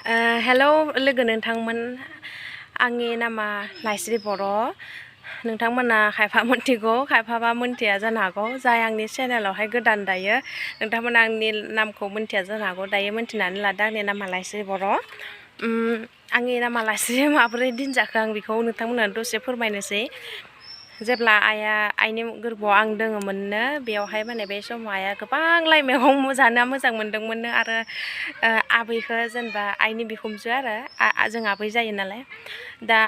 hello लोगो नोंथांमोन आंनि नामा नायस्रि बर' नोंथांमोना खायफा मोनथिगौ खायफाबा मोनथिया जानो हागौ जाय आंनि चेनेलावहाय गोदान दायो नोंथांमोना आंनि नामखौ मोनथिया जानो हागौ दायो मोनथिनानै लादो आंनि नामा नायस्रि बर' आंनि नामा नायस्रि माबोरै दिन जाखो आं बेखौ नोंथांमोना दसे फोरमायनोसै जेब्ला आइनि गोरबोआव आं दोङोमोननो बेयावहाय माने बे समाव आइया गोबां लाइ मैगं जानो मोजां मोनदोंमोननो आरो आबैखौ जेनेबा आइनि बिखुमजो आरो जों आबै जायो नालाय दा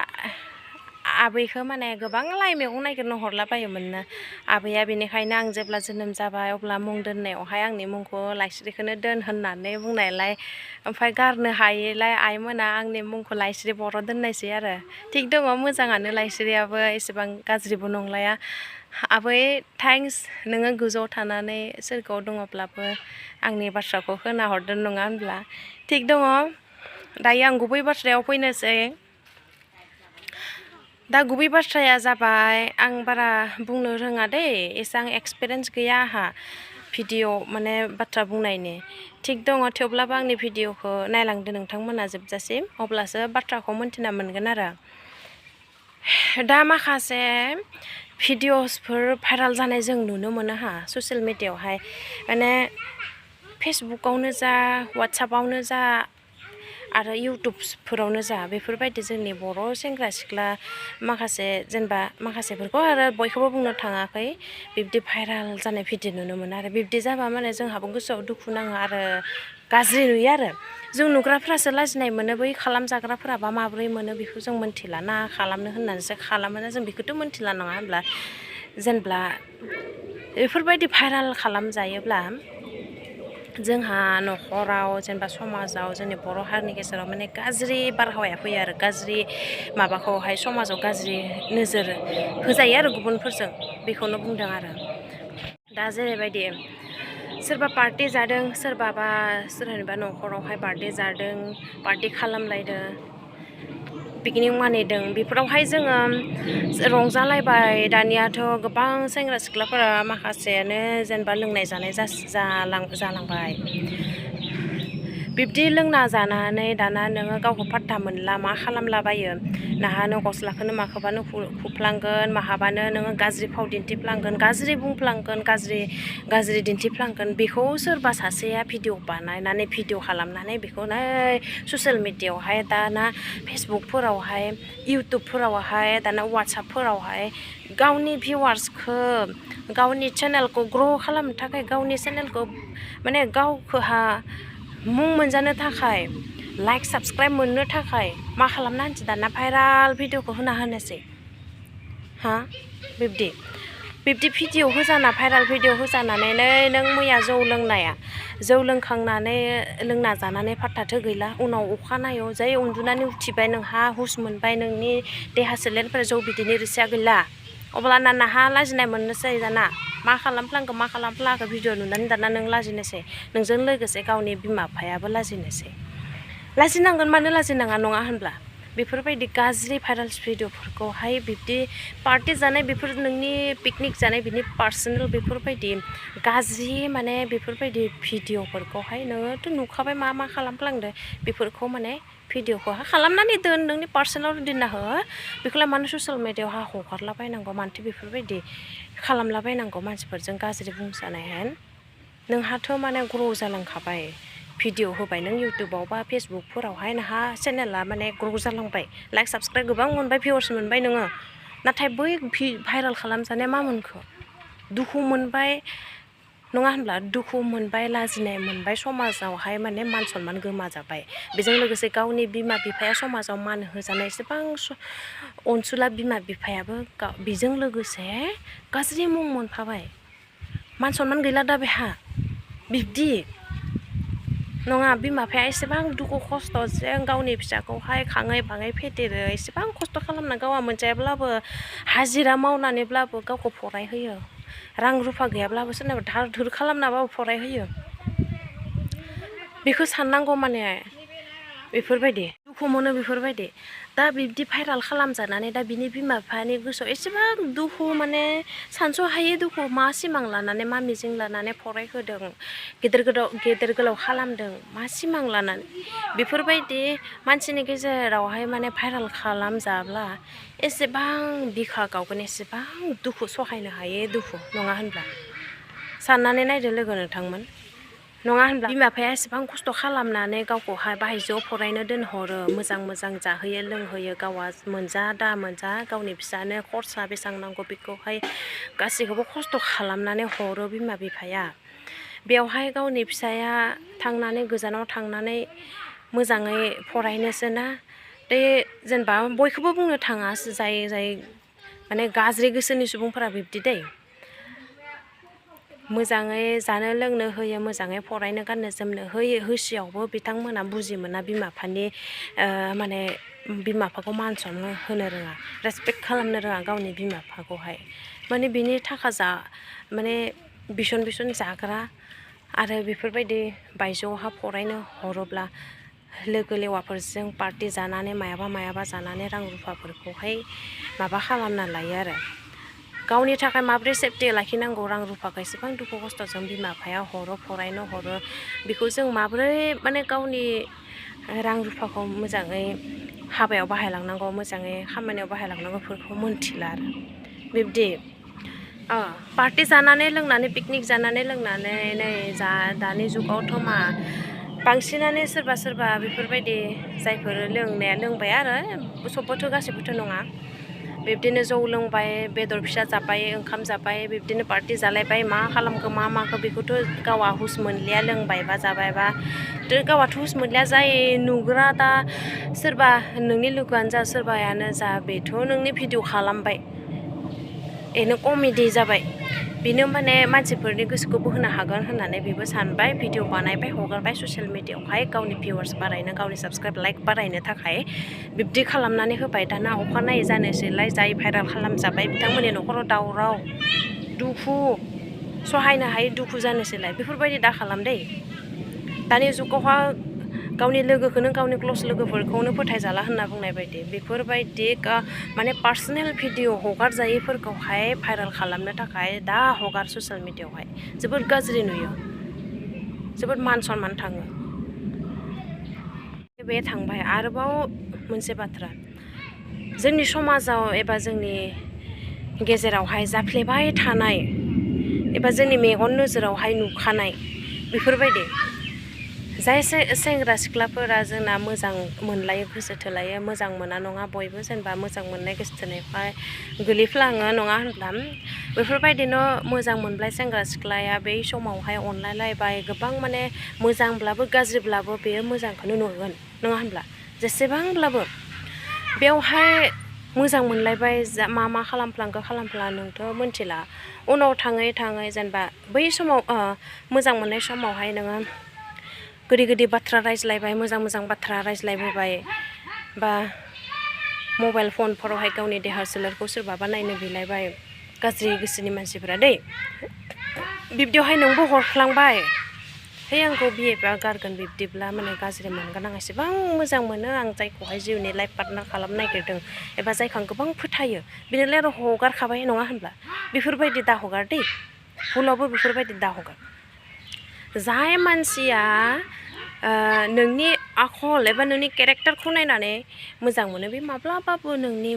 आबैखौ माने गोबां लाइ मैगं नागिरनो हरलाबायोमोननो आबैया बेनिखायनो आं जेब्ला जोनोम जाबाय अब्ला मुं दोननायावहाय आंनि मुंखौ लाइस्रिखौनो दोन होननानै बुंनायलाय ओमफ्राय गारनो हायैलाय आइमोना आंनि मुंखौ लाइस्रि बर' दोननायसै आरो थिग दङ मोजाङानो लाइस्रियाबो एसेबां गाज्रिबो नंलाया आबै थेंक्स नोङो गोजौआव थानानै सोरगोआव दङब्लाबो आंनि बाथ्राखौ खोनाहरदों नङा होनब्ला थिग दङ दायो आं गुबै बाथ्रायाव फैनोसै दा गुबै बाथ्राया जाबाय आं बारा बुंनो रोङा दै एसां एक्सपिरियेन्स गैया आंहा भिडिअ माने बाथ्रा बुंनायनि थिग दङ थेवब्लाबो आंनि भिडिअखौ नायलांदो नोंथांमोना जोबजासिम अब्लासो बाथ्राखौ मोनथिना मोनगोन आरो दा माखासे भिडिअसफोर भाइराल जानाय जों नुनो मोनो ससियेल मिडियायावहाय माने फेसबुकआवनो जा वाट्सएपआवनो जा आरो इउटुबफोरावनो जा बेफोरबायदि जोंनि बर' सेंग्रा सिख्ला माखासे जेनेबा माखासेफोरखौ आरो बयखौबो बुंनो थाङाखै बिब्दि भाइराल जानाय भिडिअ नुनो मोनो आरो बिब्दि जाबा माने जोंहाबो गोसोआव दुखु नाङो आरो गाज्रि नुयो आरो जों नुग्राफ्रासो लाजिनाय मोनो बै खालामजाग्राफोराबा माबोरै मोनो बेखौ जों मोनथिला ना खालामनो होननानैसो खालामोना जों बेखौथ' मोनथिला नङा होनब्ला जेनेबा बेफोरबायदि भाइराल खालामजायोब्ला जोंहा न'खराव जेनेबा समाजाव जोंनि बर' हारिनि गेजेराव माने गाज्रि बारहावाया फैयो आरो गाज्रि माबाखौहाय समाजाव गाज्रि नोजोर होजायो आरो गुबुनफोरजों बेखौनो बुंदों आरो दा जेरैबायदि सोरबा पार्टि जादों सोरबाबा सोरनिबा न'खरावहाय बार्थडे जादों पार्टि खालामलायदों पिकनिक मानिदों बेफोरावहाय जोङो रंजालायबाय दानियाथ' गोबां सेंग्रा सिख्लाफोरा माखासेयानो जेनेबा लोंनाय जानाय जालांबाय बिब्दि लोंना जानानै दाना नोङो गावखौ फात्ता मोनला मा खालामलाबायो नाहानो गस्लाखौनो माखौबानो खुफ्लांगोन माहाबानो नोङो गाज्रि फाव दिन्थिफ्लांगोन गाज्रि बुंफ्लांगोन गाज्रि दिन्थिफ्लांगोन बेखौ सोरबा सासेया भिडिअ बानायनानै भिडिअ खालामनानै बेखौ नै ससियेल मिडियायावहाय दाना फेसबुकफोरावहाय इउटुबफोरावहाय दाना वाट्सएपफोरावहाय गावनि भिवार्सखौ गावनि चेनेलखौ ग्र' खालामनो थाखाय गावनि चेनेलखौ माने गावखौहा मुं मोनजानो थाखाय लाइक साबस्क्राइब मोननो थाखाय मा खालामना होनसै दाना भाइराल भिडिअखौ होनोसै बिब्दि भिडिअ होजाना भाइराल भिडिअ होजानानै नों मैया जौ लोंखांनानै लोंना जानानै फात्ताथो गैला उनाव अखानायै जै उन्दुनानै उथिबाय नोंहा हुस मोनबाय नोंनि देहा सोलेरनिफ्राय जौ बिदैनि रोसिया गैला अब्लाना नाहा लाजिनाय मोननोसै दाना मा खालामफ्लांखो भिडिअ नुनानै दाना नों लाजिनोसै नोंजों लोगोसे गावनि बिमा बिफायाबो लाजिनोसै लाजिनांगोन मानो लाजिनाङा नङा होनब्ला बेफोरबायदि गाज्रि भाइराल भिडिअफोरखौहाय बिब्दि पार्टि जानाय बेफोर नोंनि पिकनिक जानाय बिनि पार्सनेल बेफोरबायदि गाज्रि माने बेफोरबायदि भिडिअफोरखौहाय नोङोथ' नुखाबाय मा खालामफ्लांदो बेफोरखौ माने भिडिअखौहाय खालामनानै दोन नोंनि पार्सनेलाव दोनना हो बेखौलाय मानो ससियेल मिडियायावहा हगारलाबायनांगौ मानोथो बेफोरबायदि खालामलाबायनांगौ मानसिफोरजों गाज्रि बुंजानाय नोंहाथ' माने ग्र' जालांखाबाय भिडिअ होबाय नों इउटुबाव बा फेसबुकफोरावहाय नोंहा चेनेला माने ग्र' जालांबाय लाइक साबस्क्राइब गोबां मोनबाय भिउवार्स मोनबाय नोङो नाथाय बै भाइराल खालामजानाया मा मोनखो दुखु मोनबाय नङा होनब्ला दुखु मोनबाय लाजिनाय मोनबाय समाजावहाय माने मान सनमान गोमाजाबाय बेजों लोगोसे गावनि बिमा बिफाया समाजाव मान होजानाय एसेबां अनसुला बिमा बिफायाबो बेजों लोगोसे गाज्रि मुं मोनफाबाय मान सनमान गैला दा बेहा बिब्दि नङा बिमा बिफाया एसेबां दुखु खस्थ'जों गावनि फिसाखौहाय खाङै बाङै फेदेरो एसेबां खस्थ' खालामना गावहा मोनजायाब्लाबो हाजिरा मावनानैब्लाबो गावखौ फरायहोयो रां रुफा गैयाब्लाबो सोरनाबा धार धुर खालामनाबाबो फरायहोयो बेखौ साननांगौ माने बेफोरबायदि दुखु मोनो बेफोरबायदि दा बिब्दि भाइराल खालामजानानै दा बिनि बिमा बिफानि गोसोआव एसेबां दुखु माने सानस'हायै दुखु मा सिमां लानानै मा मिजिं लानानै फरायहोदों गेदेर गोलाव खालामदों मा सिमां लानानै बेफोरबायदि मानसिनि गेजेरावहाय माने भाइराल खालामजाब्ला एसेबां बिखा गावगोन एसेबां दुखु सहायनो हायै दुखु नङा होनब्ला साननानै नायदो लोगो नोंथांमोन नङा होनब्ला बिमा बिफाया एसेबां खस्थ' खालामनानै गावखौहाय बायजोआव फरायनो दोनहरो मोजां जाहोयो लोंहोयो गावा मोनजा दा मोनजा गावनि फिसानो खरसा बेसेबां नांगौ बेखौहाय गासैखौबो खस्थ' खालामनानै हरो बिमा बिफाया बेवहाय गावनि फिसाया थांनानै गोजानाव थांनानै मोजाङै फरायनोसो ना बे जेनेबा बयखौबो बुंनो थाङा जाय माने गाज्रि गोसोनि सुबुंफोरा बिब्दि दै मोजाङै जानो लोंनो होयो मोजाङै फरायनो गाननो जोमनो होसेयावबो बिथांमोना बुजि मोना बिमा बिफानि माने बिमा बिफाखौ मान सनमान होनो रोङा रेसपेक्ट खालामनो रोङा गावनि बिमा बिफाखौहाय माने बिनि थाखा माने बिसन जाग्रा आरो बेफोरबायदि बायजोआवहा फरायनो हरोब्ला लोगो लेवाफोरजों पार्टि जानानै मायाबा जानानै रां रुफाफोरखौहाय माबा खालामना लायो आरो गावनि थाखाय माब्रै सेफटि लाखिनांगौ रां रुफाखौ एसेबां दुखु खस्थ'जों बिमा बिफाया फरायनो हरो बेखौ जों माब्रै माने गावनि रां रुफाखौ मोजाङै हाबायाव बाहायलांनांगौ मोजाङै खामानियाव बाहायलांनांगौ बेफोरखौ मोनथिला आरो बिब्दि पार्टि जानानै लोंनानै पिकनिक जानानै लोंनानै नै दानि जुगावथ' मा बांसिनानो सोरबा बेफोरबायदि जायफोर लोंनाया लोंबाय आरो सबबोथ' गासैबोथ' नङा बिब्दिनो जौ लोंबाय बेदर फिसा जाबाय ओंखाम जाबाय बिब्दिनो पार्टि जालायबाय मा खालामखो मा माखो बेखौथ' गावा हुस मोनलिया लोंबायबा जाबायबा गावाथ' हुस मोनलिया जाय नुग्रा दा सोरबा नोंनि लोगोआनो जा सोरबायानो जा बेथ' नोंनि भिडिअ खालामबाय बेनो कमेडि जाबाय बेनो माने मानसिफोरनि गोसोखौ बोहोनो हागोन होननानै बेबो सानबाय भिडिअ बानायबाय हगारबाय ससियेल मिडियाआवहाय गावनि भिउवार्स बारायनो गावनि साबस्क्राइब लाइक बारायनो थाखाय बिब्दि खालामनानै होबाय दाना अखानायै जानोसैलाय जाय भाइराल खालामजाबाय बिथांमोननि न'खराव दावराव दुखु सहायनो हायै दुखु जानोसैलाय बेफोरबायदि दा खालाम दै दानि जुगावहा गावनि लोगोखौनो गावनि क्लस लोगोफोरखौनो फोथायजाला होनना बुंनाय बायदि बेफोरबायदि माने पार्सनेल भिडिअ हगारजायैफोरखौहाय भाइराल खालामनो थाखाय दा हगार ससियेल मिडियाआवहाय जोबोद गाज्रि नुयो जोबोद मान सनमान थाङो बे थांबाय आरोबाव मोनसे बाथ्रा जोंनि समाजाव एबा जोंनि गेजेरावहाय जाफ्लेबाय थानाय एबा जोंनि मेगन नोजोरावहाय नुखानाय बेफोरबायदि जाय सेंग्रा सिख्लाफोरा जोंना मोजां मोनलायो गोसो थोलायो मोजां मोना नङा बयबो जेनेबा मोजां मोननाय गोसो थोनायफ्राय गोलैफ्लाङो नङा होनब्ला बेफोरबायदिनो मोजां मोनब्लाय सेंग्रा सिख्लाया बै समावहाय अनलायलायबाय गोबां माने मोजांब्लाबो गाज्रिब्लाबो बेयो मोजांखौनो नुगोन नङा होनब्ला जेसेबांब्लाबो बेवहाय मोजां मोनलायबाय मा खालामफ्ला नोंथ' मोनथिला उनाव थाङै जेनेबा बै समाव मोजां मोननाय समावहाय नोङो गोदै बाथ्रा रायज्लायबाय मोजां बाथ्रा रायज्लायबोबाय बा मबाइल फनफोरावहाय गावनि देहा सोलेरखौ सोरबाबा नायनो बिलायबाय गाज्रि गोसोनि मानसिफोरा दै बिब्दियावहाय नोंबो हरफ्लांबाय है आंखौ बियोबा गारगोन बिब्दिब्ला माने गाज्रि मोनगोन आं एसेबां मोजां मोनो आं जायखौहाय जिउनि लाइफ पार्टनार खालामनो नागिरदों एबा जायखौ आं गोबां फोथायो बिनोलाय आरो हगारखाबाय नङा होनब्ला बेफोरबायदि दा हगार दै भुलावबो बेफोरबायदि दा हगार जाय मानसिया नोंनि आखल एबा नोंनि केरेक्टारखौ नायनानै मोजां मोनो बे माब्लाबाबो नोंनि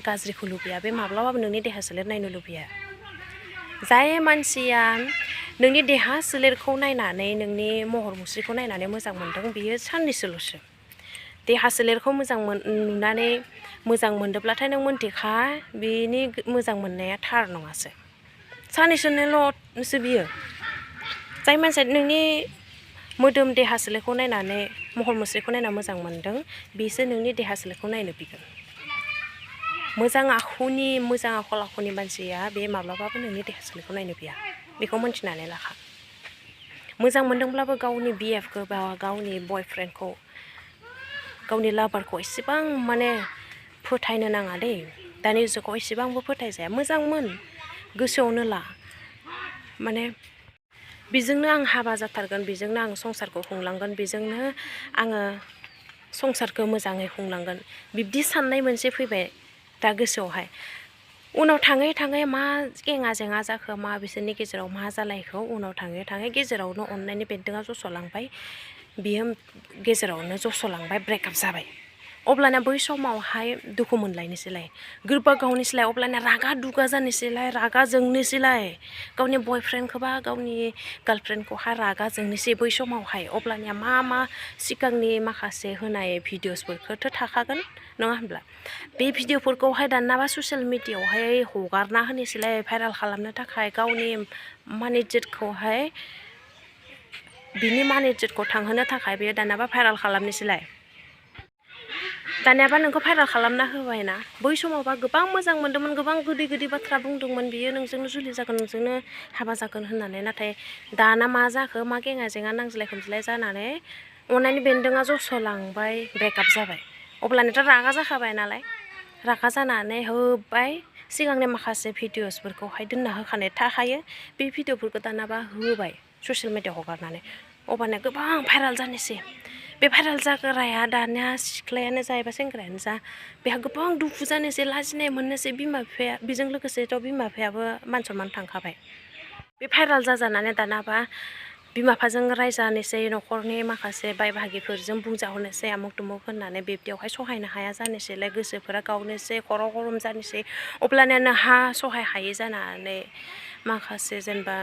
गाज्रिखौ लुबैया बे माब्लाबाबो नोंनि देहा सोलेर नायनो लुबैया जाय मानसिया नोंनि देहा सोलेरखौ नायनानै नोंनि महर मुस्रिखौ नायनानै मोजां मोनदों बियो साननैसोल'सो देहा सोलेरखौ नुनानै मोजां मोनदोंब्लाथाय नों मोनथिखा बिनि मोजां मोननाया थार नङासो साननैसोनिल'सो बियो जाय मानसिया नोंनि मोदोम देहा सोलेरखौ नायनानै महर मुस्रिखौ नायना मोजां मोनदों बिसो नोंनि देहा सोलेरखौ नायनो फैगोन मोजां आखल आखुनि मानसिया बे माब्लाबाबो नोंनि देहा सोलेरखौ नायनो फैया बेखौ मोनथिनानै लाखा मोजां मोनदोंब्लाबो गावनि बिएफखौ बा गावनि बयफ्रेन्डखौ गावनि लाभारखौ एसेबां माने फोथायनो नाङा दै दानि जुगाव एसेबांबो फोथायजाया मोजांमोन गोसोआवनो ला माने बेजोंनो आं हाबा जाथारगोन बेजोंनो आं संसारखौ खुंलांगोन बेजोंनो आङो संसारखौ मोजाङै खुंलांगोन बिब्दि साननाय मोनसे फैबाय दा गोसोआवहाय उनाव थाङै थाङै मा गेङा जेङा जाखो मा बिसोरनि गेजेराव मा जालायखौ उनाव थाङै थाङै गेजेरावनो अननायनि बेन्दोंआ जस'लांबाय बियो गेजेरावनो जस'लांबाय ब्रेकआप जाबाय अब्लाना बै समावहाय दुखु मोनलायनोसैलाय गोरबा गावनोसैलाय अब्लाना रागा दुगा जानोसैलाय रागा जोंनोसैलाय गावनि बयफ्रेन्डखौबा गावनि गार्लफ्रेन्डखौहाय रागा जोंनोसै बै समावहाय अब्लानिया मा सिगांनि माखासे होनाय भिडिअसफोरखौथ' थाखागोन नङा होनब्ला बे भिडिअफोरखौहाय दानाबा ससियेल मिडियायावहाय हगारना होनोसैलाय भाइरेल खालामनो थाखाय गावनि मान इज्जतखौहाय बिनि मान इज्जतखौ थांहोनो थाखाय बेयो दानाबा भाइरेल खालामनोसैलाय दानियाबा नोंखौ भाइरेल खालामना होबायना बै समावबा गोबां मोजां मोन्दोंमोन गोबां गोदै गोदै बाथ्रा बुंदोंमोन बियो नोंजोंनो जुलि जागोन नोंजोंनो हाबा जागोन होननानै नाथाय दाना मा जाखो मा गेङा जेङा नांज्लाय खमज्लाय जानानै अननायनि बेन्दोंआ जस'लांबाय ब्रेकआप जाबाय अब्लानिथ' रागा जाखाबाय नालाय रागा जानानै होबाय सिगांनि माखासे भिडिअसफोरखौहाय दोनना होखानाय थाखायो बे भिडिअफोरखौ दानाबा होबाय ससियेल मिडियायाव हगारनानै अब्लानिया गोबां भाइरेल जानोसै बे भाइरेल जाग्राया दानिया सिख्लायानो जा एबा सेंग्रायानो जा बेहा गोबां दुखु जानोसै लाजिनाय मोननोसै बिमा बिफाया बेजों लोगोसेथ' बिमा बिफायाबो मान सनमान थांखाबाय बे भाइरेल जाजानानै दानाबा बिमा बिफाजों रायजानोसै न'खरनि माखासे बाय बाहागिफोरजों बुंजाहरनोसै आमुक दुमुक होननानै बिब्दियावहाय सहायनो हाया जानोसैलाय गोसोफोरा गावनोसै खर' गरम जानोसै अब्लानिया नोंहा सहाय हायै जानानै माखासे जेनेबा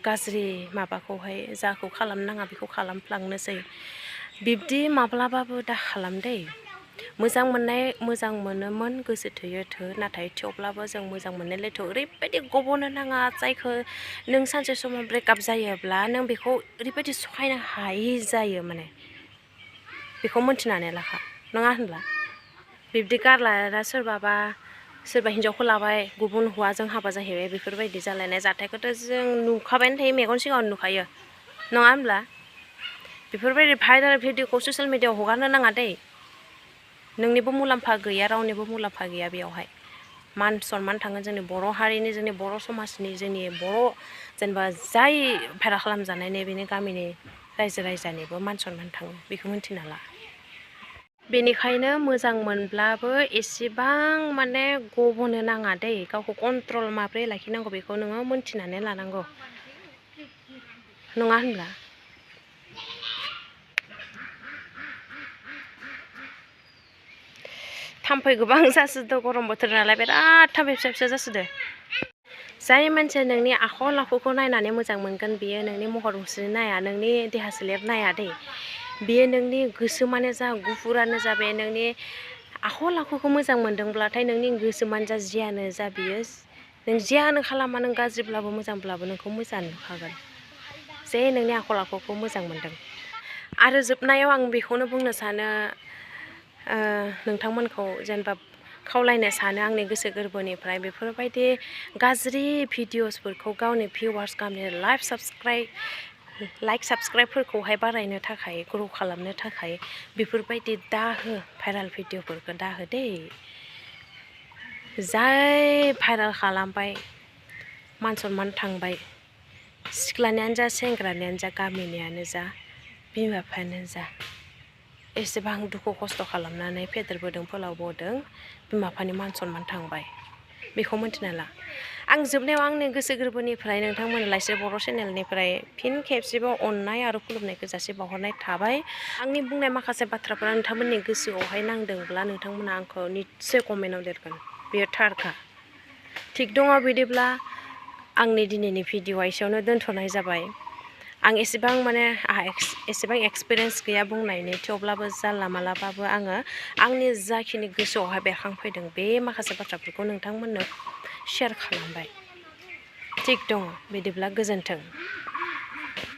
गाज्रि माबाखौहाय जाखौ खालामनाङा बेखौ खालामफ्लांनोसै बिब्दि माब्लाबाबो दा खालाम दै मोजां मोनोमोन गोसो थोयो थो नाथाय थेवब्लाबो जों मोजां मोननायलायथ' ओरैबायदि गब'नो नाङा जायखौ नों सानसे समाव ब्रेकआप जायोब्ला नों बेखौ ओरैबायदि सहायनो हायि जायो माने बेखौ मोनथिनानै लाखा नङा होनब्ला बिब्दि गारलाना सोरबा हिन्जावखौ लाबाय गुबुन हौवाजों हाबा जाहैबाय बेफोरबायदि जालायनाय जाथायखौथ' जों नुखाबायानो थायो मेगन सिगाङावनो नुखायो नङा होनब्ला बेफोरबायदि भाइरेल भिडिअखौ ससियेल मिडियायाव हगारनो नाङा दै नोंनिबो मुलाम्फा गैया रावनिबो मुलाम्फा गैया बेयावहाय मान सनमान थाङो जोंनि बर' हारिनि जोंनि बर' समाजनि जोंनि बर' जेनेबा जाय भाइरेल खालामजानाय बेनि गामिनि रायजो राजानिबो मान सनमान थाङो बेखौ मिन्थिना ला बेनिखायनो मोजां मोनब्लाबो एसेबां माने गब'नो नाङा दै गावखौ कन्ट्रल माब्रै लाखिनांगौ बेखौ नोङो मोनथिनानै लानांगौ नङा होनब्ला थाम्फै गोबां जासोदों गरम बोथोर नालाय बिराद थाम्फै फिसा फिसा जासोदों जाय मानसिया नोंनि आखल आखुखौ नायनानै मोजां मोनगोन बियो नोंनि महर मुस्रि नाया नोंनि देहा सोलेर नाया दै बियो नोंनि गोसोमानो जा गुफुरानो जा बे नोंनि आखल आखुखौ मोजां मोनदोंब्लाथाय नोंनि गोसोमानो जा जियानो जा बियो नों जियानो खालामा नों गाज्रिब्लाबो मोजांब्लाबो नोंखौ मोजां नुखागोन जे नोंनि आखल आखुखौ मोजां मोनदों आरो जोबनायाव आं बेखौनो बुंनो सानो नोंथांमोनखौ जेनेबा खावलायनो सानो आंनि गोसो गोरबोनिफ्राय बेफोरबायदि गाज्रि भिडिअसफोरखौ गावनि भिउवार्स गावनि लाइक साबस्क्राइबफोरखौहाय बारायनो थाखाय ग्र' खालामनो थाखाय बेफोरबायदि दाहो भाइरेल भिडिअफोरखौ दाहो दै जाय भाइरेल खालामबाय मान सनमान थांबाय सिख्लानियानो जा सेंग्रानियानो जा गामिनियानो जा बिमा बिफायानो जा एसेबां दुखु खस्थ' खालामनानै फेदेरबोदों फोलावबोदों बिमा बिफानि मान सनमान थांबाय बेखौ मिन्थिना ला आं जोबनायाव आंनि गोसो गोरबोनिफ्राय नोंथांमोन लाइसि बर' चेनेलनिफ्राय फिन खेबसेबाव अननाय आरो खुलुमनायखौ जासि बावहरनाय थाबाय आंनि बुंनाय माखासे बाथ्राफोरा नोंथांमोननि गोसोआवहाय नांदोंब्ला नोंथांमोना आंखौ निस्सय कमेन्टआव लिरगोन बेयो थारखा थिग दङ बिदिब्ला आंनि दिनैनि भिडिअआ एसेयावनो दोनथ'नाय जाबाय आं एसेबां माने एसेबां एक्सपिरियेन्स गैया बुंनायनि थेवब्लाबो जानला मालाबाबो आङो आंनि जाखिनि गोसोआवहाय बेरखांफैदों बे माखासे बाथ्राफोरखौ नोंथांमोननो शेयार खालामबाय थिग दङ बिदिब्ला गोजोन्थों